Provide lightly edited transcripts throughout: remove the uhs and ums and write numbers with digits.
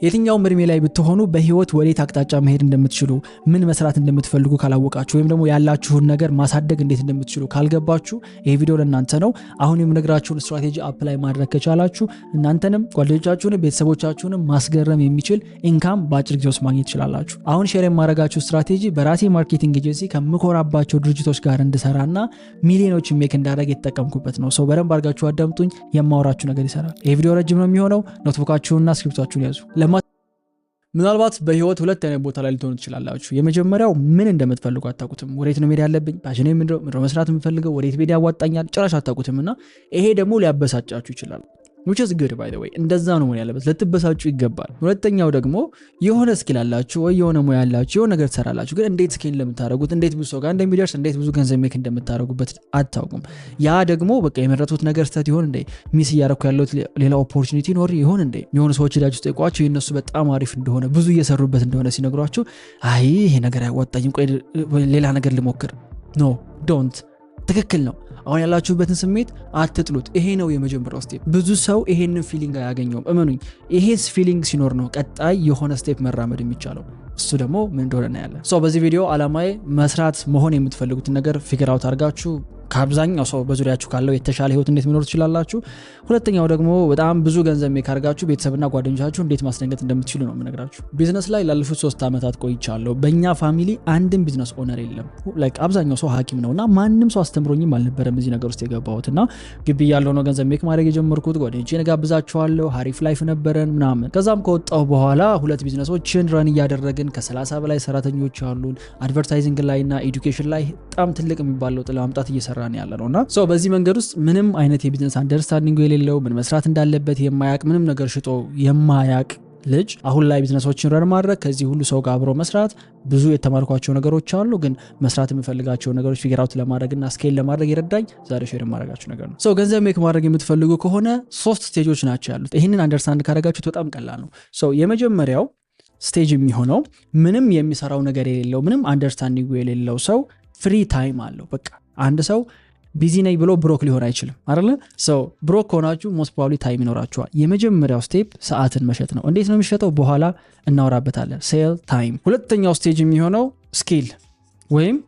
የትኛውም እድሜ ላይ ብትሆኑ በህይወት ወዴት አቅጣጫ መሄድ እንደምትችሉ ምን መስራት እንደምትፈልጉ ካላወቃችሁ ወይም ደግሞ ያላችሁን ነገር ማሳደግ እንዴት እንደምትችሉ ካልገባችሁ ይሄ ቪዲዮ ለእናንተ ነው። አሁን የምነግራችሁን ስትራቴጂ አፕላይ ማድረግ ከቻላችሁ እናንተንም ጓደኞቻችሁንም ቤተሰቦቻችሁንም ማስገረም የሚችል ኢንካም በአጭር ጊዜ ውስጥ ማግኘት ትችላላችሁ። አሁን ሼር የማደርጋችሁ ስትራቴጂ በራሴ ማርኬቲንግ ኤጀንሲ ከምኮራባቸው ድርጅቶች ጋር እንድሰራና ሚሊዮኖችን ሜክ እንዳደረግ የተጠቀምኩበት ነው። ሰው በደንብ አድርጋችሁ አዳምጡኝ፣ የማወራችሁ ነገር ይሰራል። ይሄ ቪዲዮ ረጅም ነው የሚሆነው። ኖትቡካችሁንና ስክሪፕታችሁን ያዙ። ምናልባት በህይወት ሁለት አይነት ቦታ ላይ ልትሆኑ ትችላላችሁ። የመጀመሪያው ምን እንደምትፈልጉ አታውቁትም። ወዴት ነው መሄድ ያለብኝ፣ ፓሽኔ ምንድነው መስራት የምፈልገው፣ ወዴት መሄድ ያዋጣኛል ጭራሽ አታውቁትምና ይሄ ደግሞ ሊያበሳጫችሁ ይችላል። which is good by the way እንደዛ ነው መሆን ያለበት፣ ልትበሳጩ ይገባል። ሁለተኛው ደግሞ የሆነ ስኪል አላችሁ ወይ የሆነ ሙያ ያላችሁ የሆነ ነገር ትሰራላችሁ፣ ግን እንዴት ስኪል እንደምታደርጉት እንዴት ብዙ ሰው ጋር እንደሚደርስ እንዴት ብዙ ገንዘብ ሜክ እንደምታደርጉበት አታውቁም። ያ ደግሞ በቃ የመረጡት ነገር ስህተት ይሆን እንዴ፣ ሚስ እያደረኩ ያለሁት ሌላ ኦፖርቹኒቲ ኖር ይሆን እንዴ፣ የሆኑ ሰዎች ሄዳችሁ ጠይቋቸው የነሱ በጣም አሪፍ እንደሆነ ብዙ እየሰሩበት እንደሆነ ሲነግሯችሁ አይ ይሄ ነገር አያዋጣኝም ቆይ ሌላ ነገር ልሞክር። ኖ ዶንት፣ ትክክል ነው። አሁን ያላችሁበትን ስሜት አትጥሉት። ይሄ ነው የመጀመሪያው ስቴፕ። ብዙ ሰው ይሄንን ፊሊንግ አያገኘውም። እመኑኝ፣ ይሄስ ፊሊንግ ሲኖር ነው ቀጣይ የሆነ ስቴፕ መራመድ የሚቻለው። እሱ ደግሞ ምን እንደሆነ እናያለን። በዚህ ቪዲዮ አላማዬ መስራት መሆን የምትፈልጉትን ነገር ፊገር አውት አድርጋችሁ ከአብዛኛው ሰው በዙሪያችሁ ካለው የተሻለ ህይወት እንዴት መኖር ትችላላችሁ። ሁለተኛው ደግሞ በጣም ብዙ ገንዘብ ሜክ አድርጋችሁ ቤተሰብና ጓደኞቻችሁ እንዴት ማስደንገጥ እንደምትችሉ ነው የምነግራችሁ። ቢዝነስ ላይ ላለፉት 3 ዓመታት ቆይቻለሁ። በእኛ ፋሚሊ አንድም ቢዝነስ ኦነር የለም። አብዛኛው ሰው ሐኪም ነውና ማንም ሰው አስተምሮኝም አልነበረም እዚህ ነገር ውስጥ የገባሁትና ግቢ ያለው ነው ገንዘብ ሜክ ማድረግ የጀመርኩት። ጓደኞቼን ጋብዛቸዋለሁ፣ ሀሪፍ ላይፍ ነበረን ምናምን። ከዛም ከወጣሁ በኋላ 2 ቢዝነሶችን ረን እያደረግን ከ30 በላይ ሰራተኞች አሉን። አድቨርታይዚንግ ላይና ኤዱኬሽን ላይ በጣም ትልቅ የሚባል ለውጥ ለማምጣት እየሰራ ያለነውና በዚህ መንገድ ውስጥ ምንም አይነት የቢዝነስ አንደርስታንዲንግ የሌለው ምን መስራት እንዳለበት የማያቅ ምንም ነገር ሽጦ የማያቅ ልጅ አሁን ላይ ቢዝነሶችን ረን ማድረግ ከዚህ ሁሉ ሰው ጋር አብሮ መስራት ብዙ የተማርኳቸው ነገሮች አሉ። ግን መስራት የምፈልጋቸው ነገሮች ፊገር አውት ለማድረግና ስኬል ለማድረግ ይረዳኝ ዛሬ ሼር ማድረጋችሁ ነገር ነው። ገንዘብ ሜክ ማድረግ የምትፈልጉ ከሆነ 3 ስቴጆች ናቸው ያሉት። ይሄንን አንደርስታንድ ካደረጋችሁት በጣም ቀላል ነው። የመጀመሪያው ስቴጅ የሚሆነው ምንም የሚሰራው ነገር የሌለው ምንም አንደርስታንዲንግ የሌለው ሰው ፍሪ ታይም አለው። በቃ አንድ ሰው ቢዚ ነኝ ብሎ ብሮክ ሊሆን አይችልም አይደል? ብሮክ ሆናችሁ ሞስት ፕሮባብሊ ታይም ይኖራችኋል። የመጀመሪያው ስቴፕ ሰዓትን መሸጥ ነው። እንዴት ነው የሚሸጠው? በኋላ እናወራበታለን። ሴል ታይም። ሁለተኛው ስቴጅ የሚሆነው ስኪል ወይም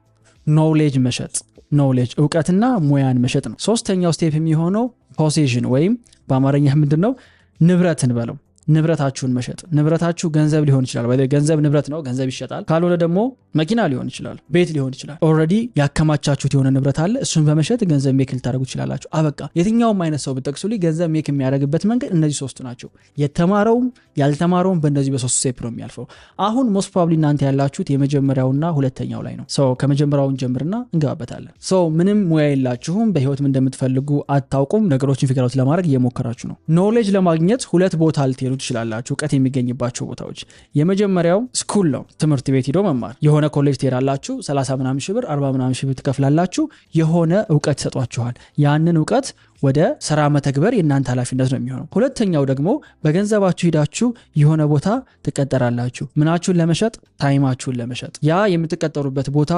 ኖሌጅ መሸጥ፣ ኖሌጅ እውቀትና ሙያን መሸጥ ነው። ሶስተኛው ስቴፕ የሚሆነው ፖሴሽን ወይም በአማርኛ ምንድነው ንብረትን በለው፣ ንብረታችሁን መሸጥ። ንብረታችሁ ገንዘብ ሊሆን ይችላል። ገንዘብ ንብረት ነው፣ ገንዘብ ይሸጣል። ካልሆነ ደግሞ መኪና ሊሆን ይችላል፣ ቤት ሊሆን ይችላል። ኦልሬዲ ያከማቻችሁት የሆነ ንብረት አለ። እሱን በመሸጥ ገንዘብ ሜክ ልታደርጉ ትችላላችሁ። አበቃ። የትኛውም አይነት ሰው ብትጠቅሱልኝ ገንዘብ ሜክ የሚያደርግበት መንገድ እነዚህ 3 ናቸው። የተማረውም ያልተማረውም በእነዚህ በ3 ስቴፕ ነው የሚያልፈው። አሁን ሞስት ፕሮባብሊ እናንተ ያላችሁት የመጀመሪያውና ሁለተኛው ላይ ነው። ከመጀመሪያውን ጀምርና እንገባበታለን። ምንም ሙያ የላችሁም፣ በህይወት ምን እንደምትፈልጉ አታውቁም፣ ነገሮችን ፊገር አውት ለማድረግ እየሞከራችሁ ነው። ኖሌጅ ለማግኘት 2 ቦታ ልትሄዱ ትችላላችሁ፣ እውቀት የሚገኝባቸው ቦታዎች። የመጀመሪያው ስኩል ነው፣ ትምህርት ቤት ሄዶ መማር። የሆነ ኮሌጅ ትሄዳላችሁ፣ 30 ምናምን ሺህ ብር 40 ምናምን ሺህ ብር ትከፍላላችሁ። የሆነ እውቀት ይሰጧችኋል። ያንን እውቀት ወደ ስራ መተግበር የእናንተ ኃላፊነት ነው የሚሆነው። ሁለተኛው ደግሞ በገንዘባችሁ ሄዳችሁ የሆነ ቦታ ትቀጠራላችሁ። ምናችሁን ለመሸጥ? ታይማችሁን ለመሸጥ። ያ የምትቀጠሩበት ቦታ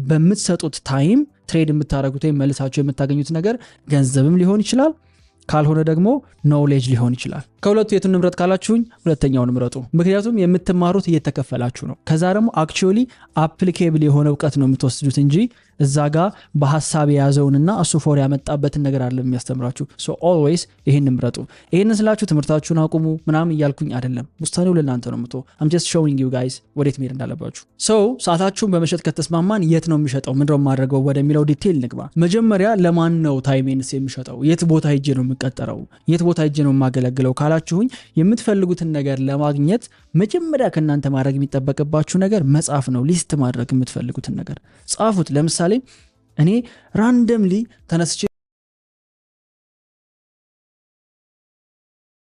በምትሰጡት ታይም ትሬድ የምታደርጉት ወይም መልሳችሁ የምታገኙት ነገር ገንዘብም ሊሆን ይችላል፣ ካልሆነ ደግሞ ኖሌጅ ሊሆን ይችላል። ከሁለቱ የቱን ንምረጥ ካላችሁኝ ሁለተኛውን ምረጡ። ምክንያቱም የምትማሩት እየተከፈላችሁ ነው። ከዛ ደግሞ አክቹዋሊ አፕሊኬብል የሆነ እውቀት ነው የምትወስዱት እንጂ እዛ ጋር በሐሳብ የያዘውንና እሱ ፎር ያመጣበትን ነገር አይደለም የሚያስተምራችሁ። ኦልዌይስ ይሄን ምረጡ። ይሄን ስላችሁ ትምህርታችሁን አቁሙ ምናምን እያልኩኝ አይደለም። ውሳኔው ለእናንተ ነው የምትው። I'm just showing you guys ወዴት መሄድ እንዳለባችሁ። ሰዓታችሁን በመሸጥ ከተስማማን የት ነው የሚሸጠው ምንድነው ማድረገው ወደሚለው ዲቴል ንግባ። መጀመሪያ ለማን ነው ታይሜንስ የሚሸጠው? የት ቦታ ሄጄ ነው የምቀጠረው? የት ቦታ ሄጄ ነው የማገለግለው ካላችሁኝ የምትፈልጉትን ነገር ለማግኘት መጀመሪያ ከእናንተ ማድረግ የሚጠበቅባችሁ ነገር መጻፍ ነው። ሊስት ማድረግ የምትፈልጉትን ነገር ጻፉት። ለምሳሌ እኔ ራንደምሊ ተነስቼ